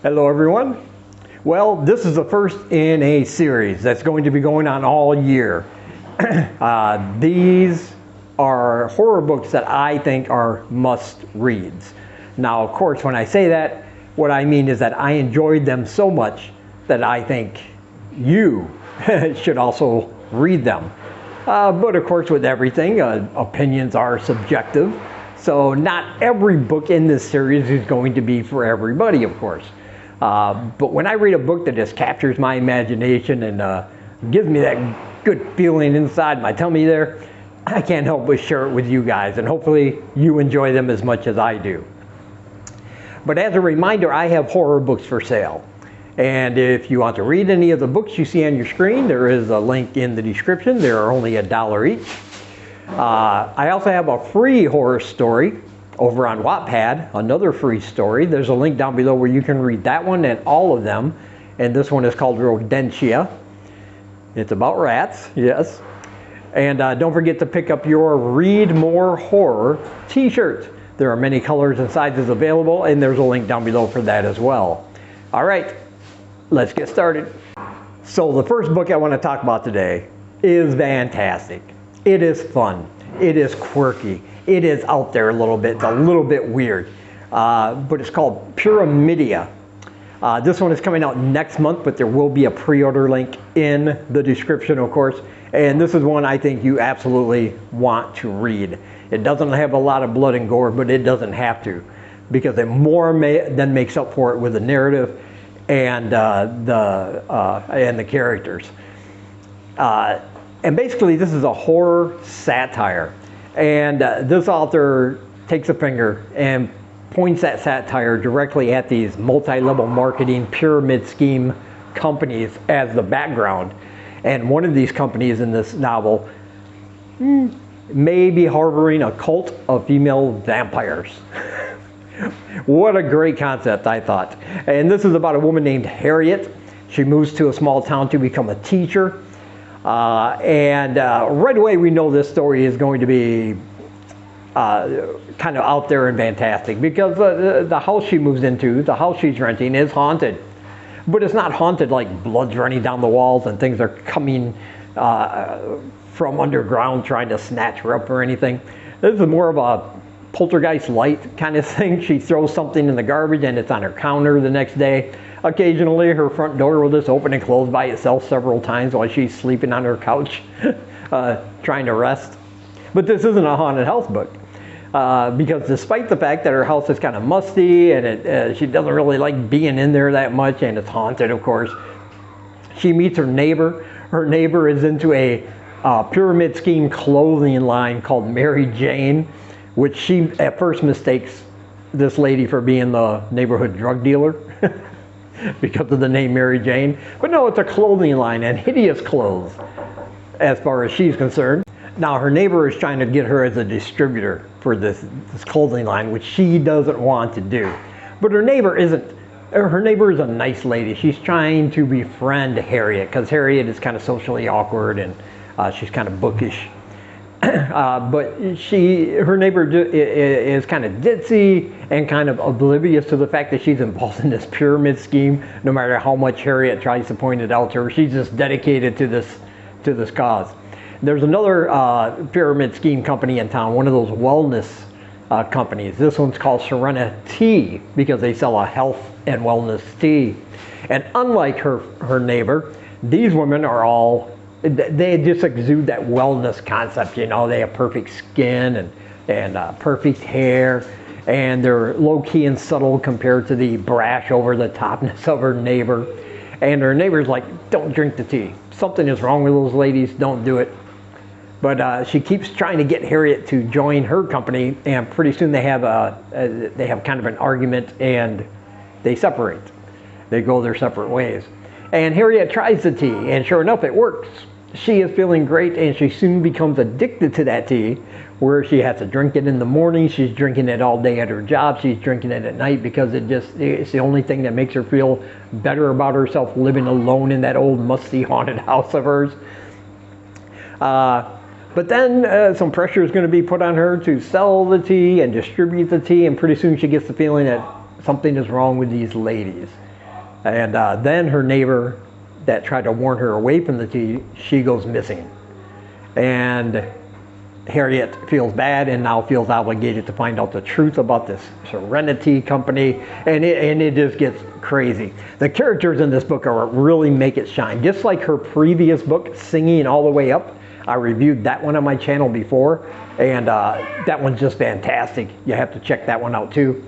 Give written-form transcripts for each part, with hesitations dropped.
Hello everyone. Well, this is the first in a series that's going to be going on all year. These are horror books that I think are must reads. Now, of course, when I say that, what I mean is that I enjoyed them so much that I think you should also read them. But of course, with everything, opinions are subjective. So not every book in this series is going to be for everybody, of course. But when I read a book that just captures my imagination and gives me that good feeling inside my tummy there, I can't help but share it with you guys, and hopefully you enjoy them as much as I do. But as a reminder, I have horror books for sale. And if you want to read any of the books you see on your screen, there is a link in the description. They are only $1 each. I also have a free horror story over on Wattpad, another free story. There's a link down below where you can read that one and all of them. And this one is called Rodentia. It's about rats, yes. And don't forget to pick up your Read More Horror t-shirt. There are many colors and sizes available, and there's a link down below for that as well. All right, let's get started. So the first book I want to talk about today is fantastic. It is fun. It is quirky. It is out there a little bit. It's a little bit weird. But it's called Pyramidia. This one is coming out next month, but there will be a pre-order link in the description, of course. And this is one I think you absolutely want to read. It doesn't have a lot of blood and gore, but it doesn't have to, because it more than makes up for it with the narrative and the characters. And basically, this is a horror satire. And this author takes a finger and points that satire directly at these multi-level marketing pyramid scheme companies as the background. And one of these companies in this novel may be harboring a cult of female vampires. What a great concept, I thought. And this is about a woman named Harriet. She moves to a small town to become a teacher. Right away we know this story is going to be kind of out there and fantastic, because the house she moves into, the house she's renting, is haunted. But it's not haunted like blood's running down the walls and things are coming from underground trying to snatch her up or anything. This is more of a poltergeist light kind of thing. She throws something in the garbage and it's on her counter the next day. Occasionally her front door will just open and close by itself several times while she's sleeping on her couch trying to rest. But this isn't a haunted house book, because despite the fact that her house is kind of musty and she doesn't really like being in there that much, and it's haunted, of course, she meets her neighbor. Her neighbor is into a pyramid scheme clothing line called Mary Jane, which she at first mistakes this lady for being the neighborhood drug dealer because of the name Mary Jane. But no, it's a clothing line, and hideous clothes as far as she's concerned. Now her neighbor is trying to get her as a distributor for this clothing line, which she doesn't want to do. But her neighbor is a nice lady. She's trying to befriend Harriet, because Harriet is kind of socially awkward and she's kind of bookish. But her neighbor is kind of ditzy and kind of oblivious to the fact that she's involved in this pyramid scheme. No matter how much Harriet tries to point it out to her, she's just dedicated to this cause. There's another pyramid scheme company in town, one of those wellness companies. This one's called Serenity, because they sell a health and wellness tea. And unlike her neighbor, these women are all, they just exude that wellness concept. You know, they have perfect skin and perfect hair, and they're low-key and subtle compared to the brash over-the-topness of her neighbor. And her neighbor's like, don't drink the tea. Something is wrong with those ladies, don't do it. But she keeps trying to get Harriet to join her company, and pretty soon they have kind of an argument and they separate. They go their separate ways. And Harriet tries the tea, and sure enough, it works. She is feeling great, and she soon becomes addicted to that tea, where she has to drink it in the morning. She's drinking it all day at her job. She's drinking it at night, because it's the only thing that makes her feel better about herself, living alone in that old musty haunted house of hers. But then some pressure is going to be put on her to sell the tea and distribute the tea, and pretty soon she gets the feeling that something is wrong with these ladies. And then her neighbor that tried to warn her away from the tea, she goes missing. And Harriet feels bad and now feels obligated to find out the truth about this Serenity company, and it just gets crazy. The characters in this book really make it shine. Just like her previous book, Singing All the Way Up, I reviewed that one on my channel before, and that one's just fantastic. You have to check that one out too.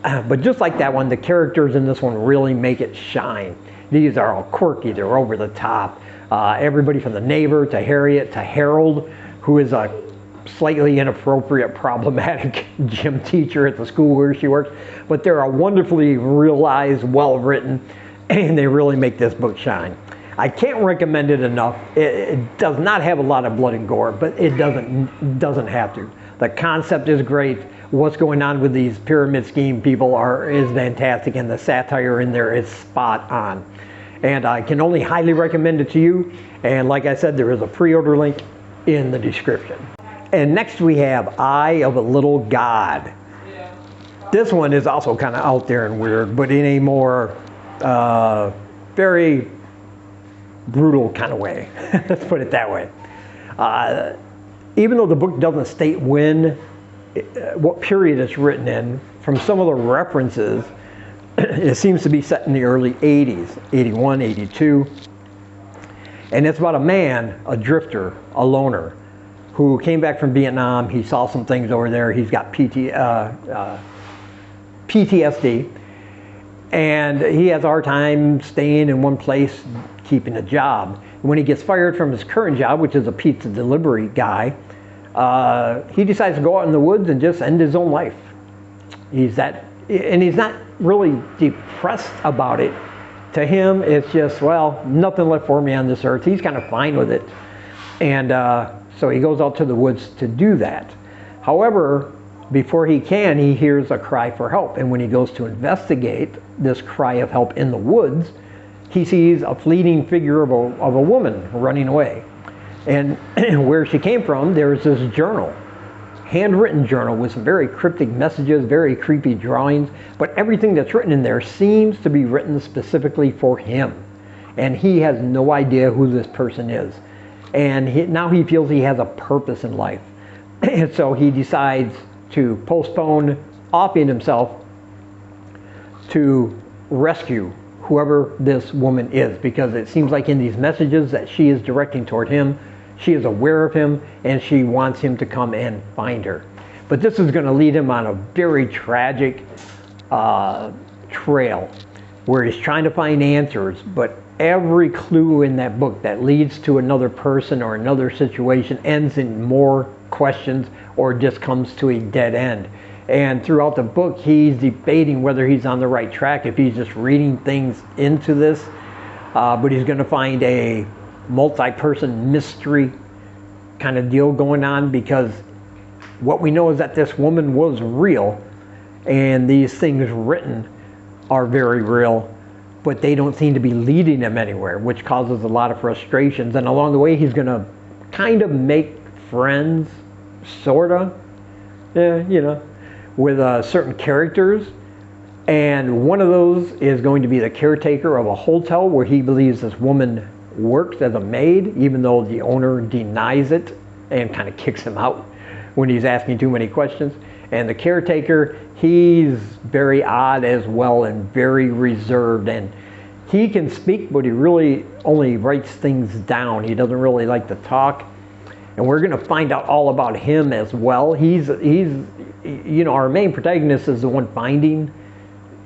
But just like that one, the characters in this one really make it shine. These are all quirky, they're over the top. Everybody from the neighbor to Harriet to Harold, who is a slightly inappropriate, problematic gym teacher at the school where she works. But they're a wonderfully realized, well-written, and they really make this book shine. I can't recommend it enough. It does not have a lot of blood and gore, but it doesn't have to. The concept is great. What's going on with these pyramid scheme people is fantastic, and the satire in there is spot on. And I can only highly recommend it to you. And like I said, there is a pre-order link in the description. And next we have Eye of a Little God. This one is also kind of out there and weird, but in a more very brutal kind of way. Let's put it that way. Even though the book doesn't state what period it's written in, from some of the references, it seems to be set in the early 80s, 81, 82. And it's about a man, a drifter, a loner, who came back from Vietnam. He saw some things over there. He's got PTSD. And he has a hard time staying in one place, keeping a job. When he gets fired from his current job, which is a pizza delivery guy, he decides to go out in the woods and just end his own life. He's not really depressed about it. To him, it's just, well, nothing left for me on this earth. He's kind of fine with it. And so he goes out to the woods to do that. However, before he can, he hears a cry for help. And when he goes to investigate this cry of help in the woods, he sees a fleeting figure of a woman running away. And where she came from, there's this journal, handwritten journal with some very cryptic messages, very creepy drawings, but everything that's written in there seems to be written specifically for him. And he has no idea who this person is. And now he feels he has a purpose in life. And so he decides to postpone offing himself to rescue whoever this woman is, because it seems like in these messages that she is directing toward him, she is aware of him and she wants him to come and find her. But this is going to lead him on a very tragic trail where he's trying to find answers, but every clue in that book that leads to another person or another situation ends in more questions or just comes to a dead end. And throughout the book, he's debating whether he's on the right track, if he's just reading things into this. But he's going to find a multi-person mystery kind of deal going on, because what we know is that this woman was real and these things written are very real, but they don't seem to be leading him anywhere, which causes a lot of frustrations. And along the way, he's going to kind of make friends, sort of, with certain characters. And one of those is going to be the caretaker of a hotel where he believes this woman works as a maid, even though the owner denies it and kind of kicks him out when he's asking too many questions. And the caretaker, he's very odd as well and very reserved. And he can speak, but he really only writes things down. He doesn't really like to talk. And we're going to find out all about him as well. He's our main protagonist is the one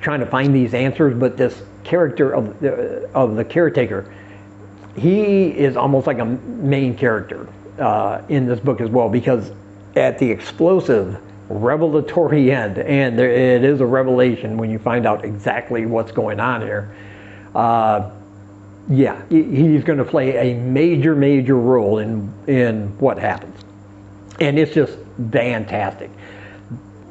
trying to find these answers, but this character of the caretaker, he is almost like a main character in this book as well, because at the explosive revelatory end, and it is a revelation when you find out exactly what's going on here, he's going to play a major role in what happens. And it's just fantastic.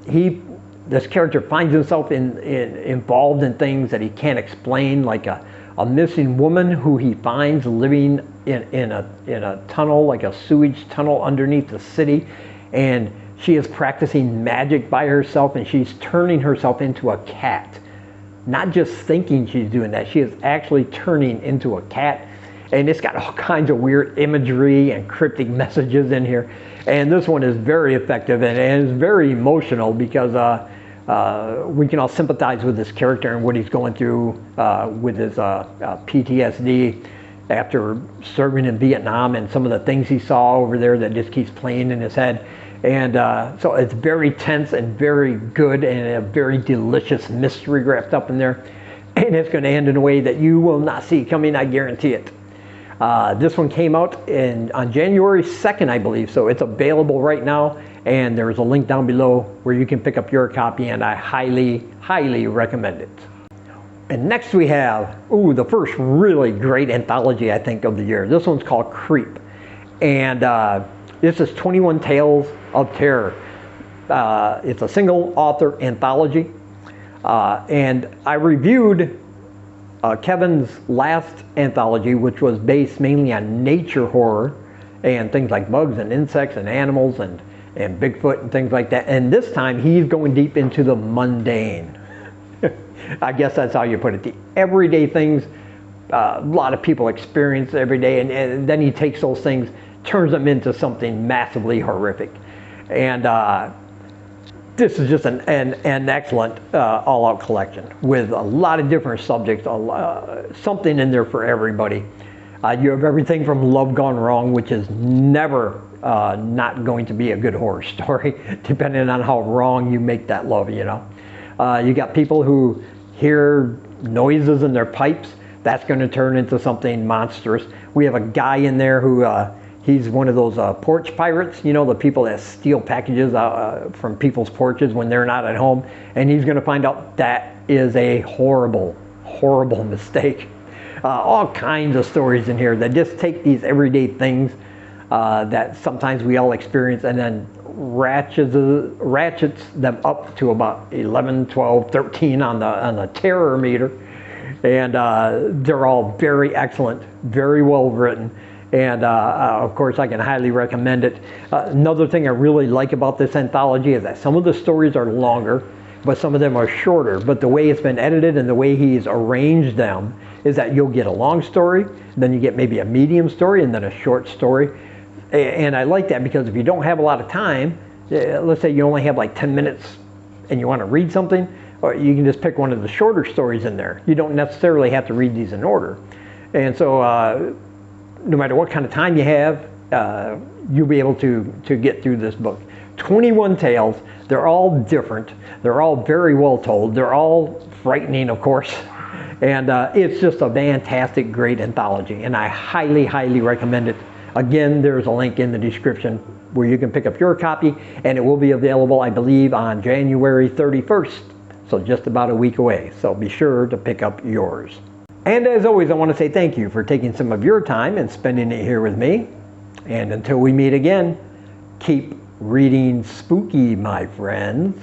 This character finds himself involved in things that he can't explain, like a missing woman who he finds living in a tunnel, like a sewage tunnel underneath the city, and she is practicing magic by herself, and she's turning herself into a cat. not just thinking she's doing that, she is actually turning into a cat. And it's got all kinds of weird imagery and cryptic messages in here. And this one is very effective and is very emotional because we can all sympathize with this character and what he's going through with his PTSD after serving in Vietnam, and some of the things he saw over there that just keeps playing in his head. And so it's very tense and very good, and a very delicious mystery wrapped up in there. And it's going to end in a way that you will not see coming, I guarantee it. This one came out on January 2nd, I believe, so it's available right now, and there's a link down below where you can pick up your copy, and I highly, highly recommend it. And next we have, the first really great anthology, I think, of the year. This one's called Creep, and this is 21 Tales of Terror. It's a single author anthology, and I reviewed Kevin's last anthology, which was based mainly on nature horror and things like bugs and insects and animals and Bigfoot and things like that. And this time he's going deep into the mundane. I guess that's how you put it. The everyday things a lot of people experience every day, and then he takes those things, turns them into something massively horrific. And this is just an excellent all-out collection with a lot of different subjects, something in there for everybody. You have everything from love gone wrong, which is never not going to be a good horror story, depending on how wrong you make that love, you know. You got people who hear noises in their pipes. That's going to turn into something monstrous. We have a guy in there who he's one of those porch pirates, you know, the people that steal packages from people's porches when they're not at home. And he's going to find out that is a horrible, horrible mistake. All kinds of stories in here that just take these everyday things that sometimes we all experience and then ratchets them up to about 11, 12, 13 on the terror meter. And they're all very excellent, very well written. And of course, I can highly recommend it. Another thing I really like about this anthology is that some of the stories are longer, but some of them are shorter. But the way it's been edited and the way he's arranged them is that you'll get a long story, then you get maybe a medium story, and then a short story. And I like that because if you don't have a lot of time, let's say you only have like 10 minutes and you want to read something, or you can just pick one of the shorter stories in there. You don't necessarily have to read these in order. And so no matter what kind of time you have, you'll be able to get through this book. 21 tales, they're all different. They're all very well told. They're all frightening, of course. And it's just a fantastic, great anthology. And I highly, highly recommend it. Again, there's a link in the description where you can pick up your copy, and it will be available, I believe, on January 31st. So just about a week away. So be sure to pick up yours. And as always, I want to say thank you for taking some of your time and spending it here with me. And until we meet again, keep reading spooky, my friends.